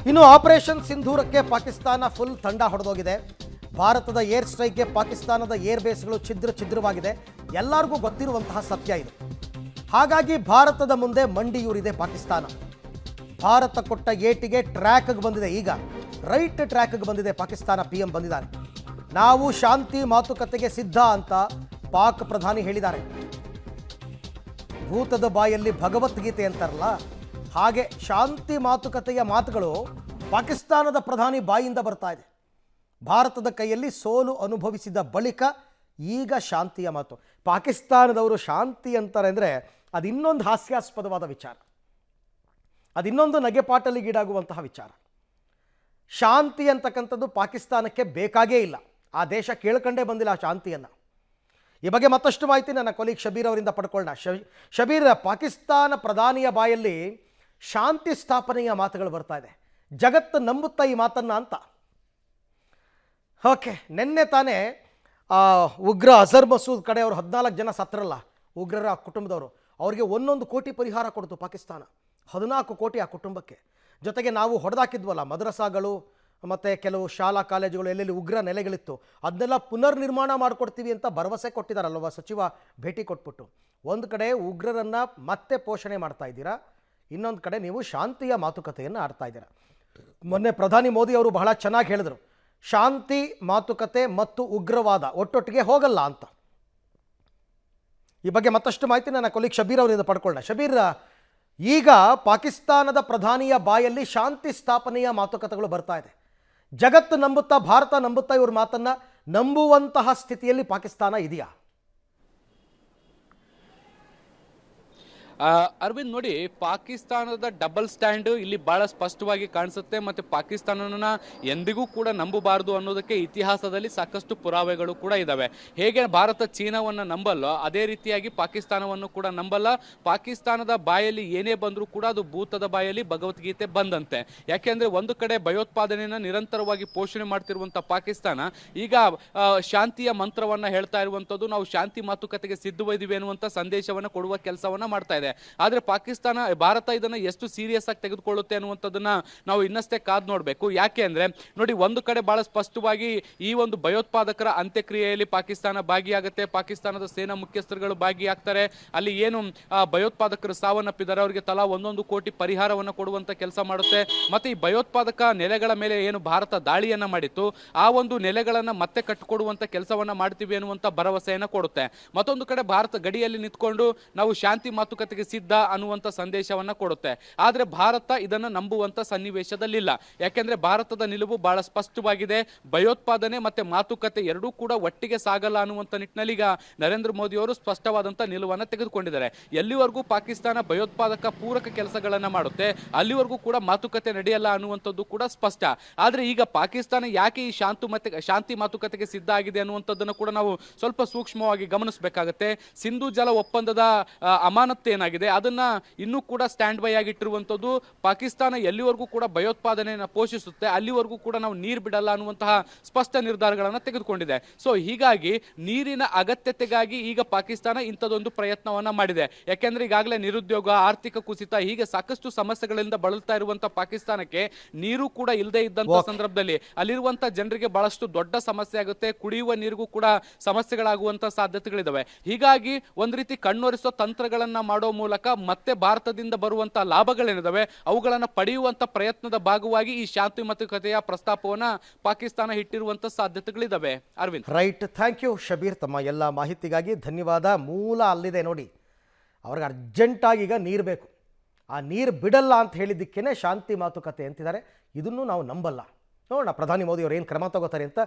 ಇನ್ನು operation ಸಿಂಧೂರಕ್ಕೆ Pakistan full ತಂಡ ಹೊಡೆದೋಗಿದೆ. ಭಾರತದ ಏರ್ ಸ್ಟ್ರೈಕ್ಗೆ ಪಾಕಿಸ್ತಾನದ ಏರ್ ಬೇಸ್ಗಳು ಛಿದ್ರವಾಗಿದೆ. ಎಲ್ಲರಿಗೂ ಗೊತ್ತಿರುವಂತಹ ಸತ್ಯ ಇದು. ಹಾಗಾಗಿ ಭಾರತದ ಮುಂದೆ ಮಂಡಿಯೂರಿದೆ ಪಾಕಿಸ್ತಾನ. ಭಾರತ ಕೊಟ್ಟ ಏಟಿಗೆ ಟ್ರ್ಯಾಕ್ಗೆ ಬಂದಿದೆ. ಈಗ ರೈಟ್ ಟ್ರ್ಯಾಕ್ಗೆ ಬಂದಿದೆ ಪಾಕಿಸ್ತಾನ. PM ಬಂದಿದ್ದಾರೆ. ನಾವು ಶಾಂತಿ ಮಾತುಕತೆಗೆ ಸಿದ್ಧ ಅಂತ ಪಾಕ್ ಪ್ರಧಾನಿ ಹೇಳಿದ್ದಾರೆ. ಭೂತದ ಬಾಯಲ್ಲಿ ಭಗವದ್ಗೀತೆ ಅಂತಾರಲ್ಲ ಹಾಗೆ ಶಾಂತಿ ಮಾತುಕತೆಯ ಮಾತುಗಳು ಪಾಕಿಸ್ತಾನದ ಪ್ರಧಾನಿ ಬಾಯಿಂದ ಬರ್ತಾ ಇದೆ. ಭಾರತದ ಕೈಯಲ್ಲಿ ಸೋಲು ಅನುಭವಿಸಿದ ಬಳಿಕ ಈಗ ಶಾಂತಿಯ ಮಾತು. ಪಾಕಿಸ್ತಾನದವರು ಶಾಂತಿ ಅಂತಾರೆ ಅಂದರೆ ಅದು ಇನ್ನೊಂದು ಹಾಸ್ಯಾಸ್ಪದವಾದ ವಿಚಾರ, ಅದು ಇನ್ನೊಂದು ನಗೆಪಾಟಲಿಗೀಡಾಗುವಂತಹ ವಿಚಾರ. ಶಾಂತಿ ಅಂತಕ್ಕಂಥದ್ದು ಪಾಕಿಸ್ತಾನಕ್ಕೆ ಬೇಕಾಗೇ ಇಲ್ಲ. ಆ ದೇಶ ಕೇಳ್ಕೊಂಡೇ ಬಂದಿಲ್ಲ ಆ ಶಾಂತಿಯನ್ನು. ಈ ಬಗ್ಗೆ ಮತ್ತಷ್ಟು ಮಾಹಿತಿ ನನ್ನ ಕೊಲೀಗ್ ಶಬೀರ್ ಅವರಿಂದ ಪಡ್ಕೊಳ್ಳೋಣ. ಶಬೀರ್, ಪಾಕಿಸ್ತಾನ ಪ್ರಧಾನಿಯ ಬಾಯಲ್ಲಿ ಶಾಂತಿ ಸ್ಥಾಪನೆಯ ಮಾತುಗಳು ಬರ್ತಾ ಇದೆ. ಜಗತ್ತು ನಂಬುತ್ತಾ ಈ ಮಾತನ್ನು ಅಂತ? ಓಕೆ, ನಿನ್ನೆ ತಾನೇ ಉಗ್ರ ಅಜರ್ ಮಸೂದ್ ಕಡೆ ಅವರು 14 ಜನ ಸತ್ರಲ್ಲ, ಉಗ್ರರ ಕುಟುಂಬದವರು, ಅವರಿಗೆ 1 ಕೋಟಿ ಪರಿಹಾರ ಕೊಡ್ತು ಪಾಕಿಸ್ತಾನ. 14 ಕೋಟಿ ಆ ಕುಟುಂಬಕ್ಕೆ. ಜೊತೆಗೆ ನಾವು ಹೊಡೆದಾಕಿದ್ವಲ್ಲ ಮದ್ರಸಾಗಳು ಮತ್ತು ಕೆಲವು ಶಾಲಾ ಕಾಲೇಜುಗಳು ಎಲ್ಲೆಲ್ಲಿ ಉಗ್ರ ನೆಲೆಗಳಿತ್ತು ಅದನ್ನೆಲ್ಲ ಪುನರ್ ನಿರ್ಮಾಣ ಮಾಡಿಕೊಡ್ತೀವಿ ಅಂತ ಭರವಸೆ ಕೊಟ್ಟಿದ್ದಾರಲ್ವ ಸಚಿವ ಭೇಟಿ ಕೊಟ್ಬಿಟ್ಟು. ಒಂದು ಕಡೆ ಉಗ್ರರನ್ನು ಮತ್ತೆ ಪೋಷಣೆ ಮಾಡ್ತಾ ಇದ್ದೀರಾ, ಇನ್ನೊಂದು ಕಡೆ ನೀವು ಶಾಂತಿಯ ಮಾತುಕತೆಯನ್ನು ಆಡ್ತಾ ಇದ್ದೀರಾ. ಮೊನ್ನೆ ಪ್ರಧಾನಿ ಮೋದಿ ಅವರು ಬಹಳ ಚೆನ್ನಾಗಿ ಹೇಳಿದರು, ಶಾಂತಿ ಮಾತುಕತೆ ಮತ್ತು ಉಗ್ರವಾದ ಒಟ್ಟೊಟ್ಟಿಗೆ ಹೋಗಲ್ಲ ಅಂತ. ಈ ಬಗ್ಗೆ ಮತ್ತಷ್ಟು ಮಾಹಿತಿ ನನ್ನ ಕೊಲೀಗ್ ಶಬೀರ್ ಅವರಿಂದ ಪಡ್ಕೊಳ್ಳೋಣ. ಶಬೀರ್, ಈಗ ಪಾಕಿಸ್ತಾನದ ಪ್ರಧಾನಿಯ ಬಾಯಲ್ಲಿ ಶಾಂತಿ ಸ್ಥಾಪನೆಯ ಮಾತುಕತೆಗಳು ಬರ್ತಾ ಇದೆ. ಜಗತ್ತು ನಂಬುತ್ತಾ, ಭಾರತ ನಂಬುತ್ತಾ ಇವ್ರ ಮಾತನ್ನ ನಂಬುವಂತಹ ಸ್ಥಿತಿಯಲ್ಲಿ ಪಾಕಿಸ್ತಾನ ಇದೆಯಾ? ಅರವಿಂದ್, ನೋಡಿ, ಪಾಕಿಸ್ತಾನದ ಡಬಲ್ ಸ್ಟ್ಯಾಂಡ್ ಇಲ್ಲಿ ಬಹಳ ಸ್ಪಷ್ಟವಾಗಿ ಕಾಣಿಸುತ್ತೆ. ಮತ್ತೆ ಪಾಕಿಸ್ತಾನನ ಎಂದಿಗೂ ಕೂಡ ನಂಬಬಾರದು ಅನ್ನೋದಕ್ಕೆ ಇತಿಹಾಸದಲ್ಲಿ ಸಾಕಷ್ಟು ಪುರಾವೆಗಳು ಕೂಡ ಇದಾವೆ. ಹೇಗೆ ಭಾರತ ಚೀನಾವನ್ನು ನಂಬಲ್ಲ, ಅದೇ ರೀತಿಯಾಗಿ ಪಾಕಿಸ್ತಾನವನ್ನು ಕೂಡ ನಂಬಲ್ಲ. ಪಾಕಿಸ್ತಾನದ ಬಾಯಲ್ಲಿ ಏನೇ ಬಂದರೂ ಕೂಡ ಅದು ಭೂತದ ಬಾಯಲ್ಲಿ ಭಗವದ್ಗೀತೆ ಬಂದಂತೆ. ಯಾಕೆಂದ್ರೆ ಒಂದು ಕಡೆ ಭಯೋತ್ಪಾದನೆಯನ್ನು ನಿರಂತರವಾಗಿ ಪೋಷಣೆ ಮಾಡ್ತಿರುವಂತ ಪಾಕಿಸ್ತಾನ ಈಗ ಶಾಂತಿಯ ಮಂತ್ರವನ್ನ ಹೇಳ್ತಾ ಇರುವಂತದ್ದು, ನಾವು ಶಾಂತಿ ಮಾತುಕತೆಗೆ ಸಿದ್ಧವಿದ್ದೀವಿ ಅನ್ನುವಂತ ಸಂದೇಶವನ್ನ ಕೊಡುವ ಕೆಲಸವನ್ನ ಮಾಡ್ತಾ ಇದೆ. ಆದ್ರೆ ಭಾರತ ಇದನ್ನ ಎಷ್ಟು ಸೀರಿಯಸ್ ಆಗಿ ತೆಗೆದುಕೊಳ್ಳುತ್ತೆ ಅನ್ನುವಂಥದ್ದನ್ನ ನಾವು ಇನ್ನಷ್ಟೇ ಕಾದ್ ನೋಡ್ಬೇಕು. ಯಾಕೆ ಅಂದ್ರೆ ನೋಡಿ, ಒಂದು ಕಡೆ ಬಹಳ ಸ್ಪಷ್ಟವಾಗಿ ಈ ಒಂದು ಭಯೋತ್ಪಾದಕರ ಅಂತ್ಯಕ್ರಿಯೆಯಲ್ಲಿ ಪಾಕಿಸ್ತಾನ ಭಾಗಿಯಾಗುತ್ತೆ. ಪಾಕಿಸ್ತಾನದ ಸೇನಾ ಮುಖ್ಯಸ್ಥರುಗಳು ಭಾಗಿಯಾಗ್ತಾರೆ. ಅಲ್ಲಿ ಏನು ಭಯೋತ್ಪಾದಕರು ಸಾವನ್ನಪ್ಪಿದ್ದಾರೆ ಅವರಿಗೆ ತಲಾ 1 ಕೋಟಿ ಪರಿಹಾರವನ್ನು ಕೊಡುವಂತ ಕೆಲಸ ಮಾಡುತ್ತೆ. ಮತ್ತೆ ಈ ಭಯೋತ್ಪಾದಕ ನೆಲೆಗಳ ಮೇಲೆ ಏನು ಭಾರತ ದಾಳಿಯನ್ನ ಮಾಡಿತ್ತು ಆ ಒಂದು ನೆಲೆಗಳನ್ನ ಮತ್ತೆ ಕಟ್ಟಿಕೊಡುವಂತ ಕೆಲಸವನ್ನ ಮಾಡ್ತೀವಿ ಅನ್ನುವಂತ ಭರವಸೆಯನ್ನ ಕೊಡುತ್ತೆ. ಮತ್ತೊಂದು ಕಡೆ ಭಾರತ ಗಡಿಯಲ್ಲಿ ನಿಂತ್ಕೊಂಡು ನಾವು ಶಾಂತಿ ಮಾತುಕತೆ ಸಿದ್ಧ ಅನ್ನುವಂತ ಸಂದೇಶವನ್ನ ಕೊಡುತ್ತೆ. ಆದ್ರೆ ಭಾರತ ಇದನ್ನ ನಂಬುವಂತ ಸನ್ನಿವೇಶದಲ್ಲಿಲ್ಲ. ಯಾಕೆಂದ್ರೆ ಭಾರತದ ನಿಲುವು ಬಹಳ ಸ್ಪಷ್ಟವಾಗಿದೆ. ಭಯೋತ್ಪಾದನೆ ಮತ್ತೆ ಮಾತುಕತೆ ಎರಡೂ ಕೂಡ ಒಟ್ಟಿಗೆ ಸಾಗಲ್ಲ ಅನ್ನುವಂತ ನಿಟ್ಟಿನಲ್ಲಿ ಈಗ ನರೇಂದ್ರ ಮೋದಿ ಅವರು ಸ್ಪಷ್ಟವಾದಂತ ನಿಲುವನ್ನ ತೆಗೆದುಕೊಂಡಿದ್ದಾರೆ. ಎಲ್ಲಿವರೆಗೂ ಪಾಕಿಸ್ತಾನ ಭಯೋತ್ಪಾದಕ ಪೂರಕ ಕೆಲಸಗಳನ್ನ ಮಾಡುತ್ತೆ ಅಲ್ಲಿವರೆಗೂ ಕೂಡ ಮಾತುಕತೆ ನಡೆಯಲ್ಲ ಅನ್ನುವಂಥದ್ದು ಕೂಡ ಸ್ಪಷ್ಟ. ಆದ್ರೆ ಈಗ ಪಾಕಿಸ್ತಾನ ಯಾಕೆ ಈ ಶಾಂತಿ ಮಾತುಕತೆಗೆ ಸಿದ್ಧ ಆಗಿದೆ ಅನ್ನುವಂಥದ್ದನ್ನು ಕೂಡ ನಾವು ಸ್ವಲ್ಪ ಸೂಕ್ಷ್ಮವಾಗಿ ಗಮನಿಸಬೇಕಾಗತ್ತೆ. ಸಿಂಧು ಜಲ ಒಪ್ಪಂದದ ಅಮಾನತ್ತು ಏನಾಗಿದೆ ಅದನ್ನ ಇನ್ನೂ ಕೂಡ ಸ್ಟ್ಯಾಂಡ್ ಬೈ ಆಗಿಟ್ಟಿರುವಂತದ್ದು. ಪಾಕಿಸ್ತಾನ ಎಲ್ಲಿವರೆಗೂ ಕೂಡ ಭಯೋತ್ಪಾದನೆಯನ್ನು ಪೋಷಿಸುತ್ತೆ ಅಲ್ಲಿವರೆಗೂ ಕೂಡ ನಾವು ನೀರು ಬಿಡಲ್ಲ ಅನ್ನುವಂತಹ ಸ್ಪಷ್ಟ ನಿರ್ಧಾರಗಳನ್ನು ತೆಗೆದುಕೊಂಡಿದೆ. ಸೊ ಹೀಗಾಗಿ ನೀರಿನ ಅಗತ್ಯತೆಗಾಗಿ ಈಗ ಪಾಕಿಸ್ತಾನ ಇಂಥದೊಂದು ಪ್ರಯತ್ನವನ್ನ ಮಾಡಿದೆ. ಯಾಕೆಂದ್ರೆ ಈಗಾಗಲೇ ನಿರುದ್ಯೋಗ, ಆರ್ಥಿಕ ಕುಸಿತ ಹೀಗೆ ಸಾಕಷ್ಟು ಸಮಸ್ಯೆಗಳಿಂದ ಬಳಲ್ತಾ ಇರುವಂತಹ ಪಾಕಿಸ್ತಾನಕ್ಕೆ ನೀರು ಕೂಡ ಇಲ್ಲದೆ ಇದ್ದಂತ ಸಂದರ್ಭದಲ್ಲಿ ಅಲ್ಲಿರುವಂತಹ ಜನರಿಗೆ ಬಹಳಷ್ಟು ದೊಡ್ಡ ಸಮಸ್ಯೆ ಆಗುತ್ತೆ. ಕುಡಿಯುವ ನೀರಿಗೂ ಕೂಡ ಸಮಸ್ಯೆಗಳಾಗುವಂತ ಸಾಧ್ಯತೆಗಳಿದಾವೆ. ಹೀಗಾಗಿ ಒಂದ್ ರೀತಿ ಕಣ್ಣೊರೆಸೋ ತಂತ್ರಗಳನ್ನ ಮಾಡೋ ಮೂಲಕ ಮತ್ತೆ ಭಾರತದಿಂದ ಬರುವಂತಹ ಲಾಭಗಳೇನಿದಾವೆ ಅವುಗಳನ್ನ ಪಡೆಯುವಂತ ಪ್ರಯತ್ನದ ಭಾಗವಾಗಿ ಈ ಶಾಂತಿ ಮಾತುಕತೆಯ ಪ್ರಸ್ತಾಪವನ್ನ ಪಾಕಿಸ್ತಾನ ಇಟ್ಟಿರುವಂತ ಸಾಧ್ಯತೆಗಳಿದಾವೆ. Arvind, right, thank you Shabir, ತಮ್ಮ ಎಲ್ಲ ಮಾಹಿತಿಗಾಗಿ ಧನ್ಯವಾದ. ಮೂಲ ಅಲ್ಲಿದೆ ನೋಡಿ, ಅವ್ರಿಗೆ ಅರ್ಜೆಂಟಾಗಿ ಈಗ ನೀರು ಬೇಕು. ಆ ನೀರು ಬಿಡಲ್ಲ ಅಂತ ಹೇಳಿದ್ದಕ್ಕೇನೆ ಶಾಂತಿ ಮಾತುಕತೆ ಅಂತಿದ್ದಾರೆ. ಇದನ್ನು ನಾವು ನಂಬಲ್ಲ. ನೋಡೋಣ ಪ್ರಧಾನಿ ಮೋದಿ ಅವರು ಏನು ಕ್ರಮ ತಗೋತಾರೆ ಅಂತ.